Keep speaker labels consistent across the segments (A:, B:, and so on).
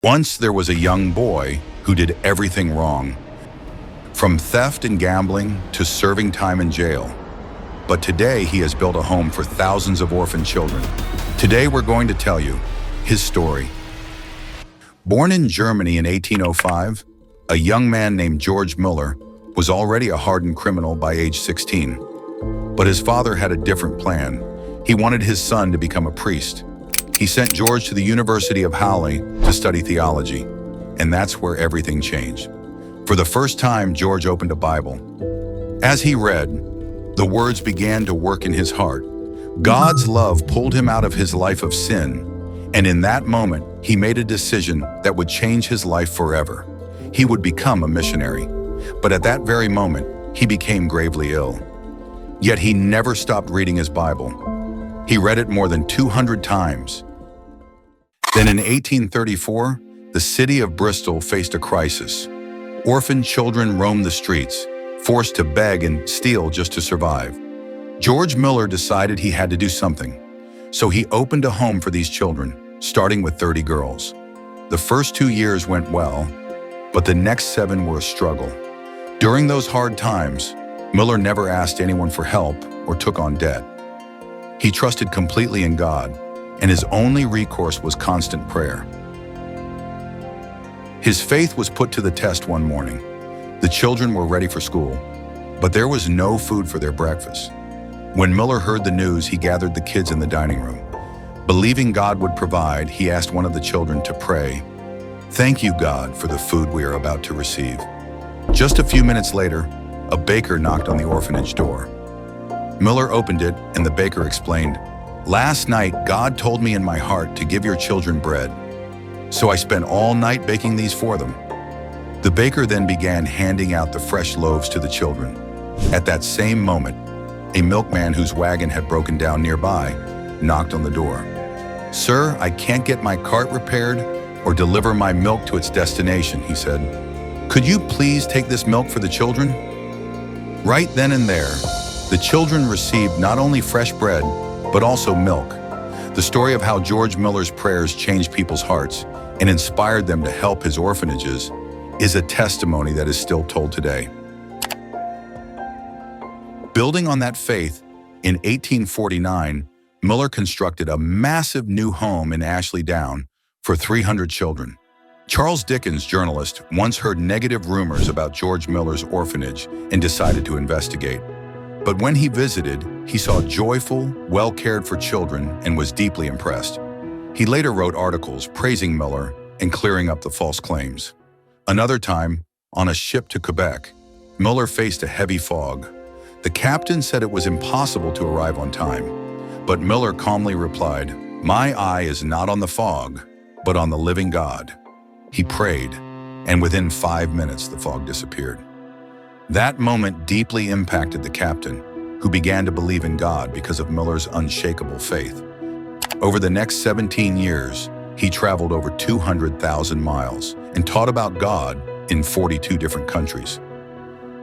A: Once there was a young boy who did everything wrong, from theft and gambling to serving time in jail. But today he has built a home for thousands of orphan children. Today we're going to tell you his story. Born in Germany in 1805, a young man named George Müller was already a hardened criminal by age 16. But his father had a different plan. He wanted his son to become a priest. He sent George to the University of Halle to study theology, and that's where everything changed. For the first time, George opened a Bible. As he read, the words began to work in his heart. God's love pulled him out of his life of sin, and in that moment, he made a decision that would change his life forever. He would become a missionary. But at that very moment, he became gravely ill. Yet he never stopped reading his Bible. He read it more than 200 times. Then in 1834, the city of Bristol faced a crisis. Orphan children roamed the streets, forced to beg and steal just to survive. George Müller decided he had to do something. So he opened a home for these children, starting with 30 girls. The first 2 years went well, but the next 7 were a struggle. During those hard times, Müller never asked anyone for help or took on debt. He trusted completely in God, and his only recourse was constant prayer. His faith was put to the test one morning. The children were ready for school, but there was no food for their breakfast. When Müller heard the news, he gathered the kids in the dining room. Believing God would provide, he asked one of the children to pray, "Thank you, God, for the food we are about to receive." Just a few minutes later, a baker knocked on the orphanage door. Müller opened it, and the baker explained, "Last night, God told me in my heart to give your children bread. So I spent all night baking these for them." The baker then began handing out the fresh loaves to the children. At that same moment, a milkman whose wagon had broken down nearby knocked on the door. "Sir, I can't get my cart repaired or deliver my milk to its destination," he said. "Could you please take this milk for the children?" Right then and there, the children received not only fresh bread, but also milk. The story of how George Müller's prayers changed people's hearts and inspired them to help his orphanages is a testimony that is still told today. Building on that faith, in 1849, Müller constructed a massive new home in Ashley Down for 300 children. Charles Dickens, journalist, once heard negative rumors about George Müller's orphanage and decided to investigate. But when he visited, he saw joyful, well-cared-for children and was deeply impressed. He later wrote articles praising Müller and clearing up the false claims. Another time, on a ship to Quebec, Müller faced a heavy fog. The captain said it was impossible to arrive on time, but Müller calmly replied, "My eye is not on the fog, but on the living God." He prayed, and within 5 minutes the fog disappeared. That moment deeply impacted the captain, who began to believe in God because of Müller's unshakable faith. Over the next 17 years, he traveled over 200,000 miles and taught about God in 42 different countries.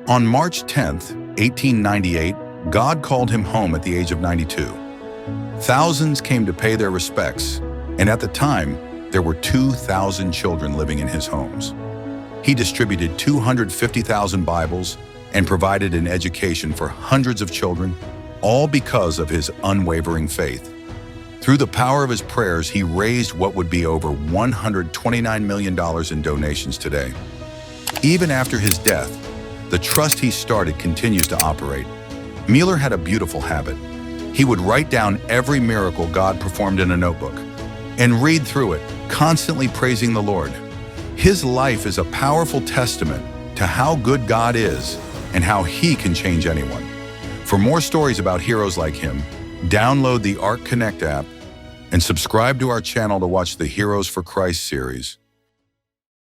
A: On March 10th, 1898, God called him home at the age of 92. Thousands came to pay their respects, and at the time, there were 2,000 children living in his homes. He distributed 250,000 Bibles and provided an education for hundreds of children, all because of his unwavering faith. Through the power of his prayers, he raised what would be over $129 million in donations today. Even after his death, the trust he started continues to operate. Müller had a beautiful habit. He would write down every miracle God performed in a notebook and read through it, constantly praising the Lord. His life is a powerful testament to how good God is and how He can change anyone. For more stories about heroes like him, download the Ark Connect app and subscribe to our channel to watch the Heroes for Christ series.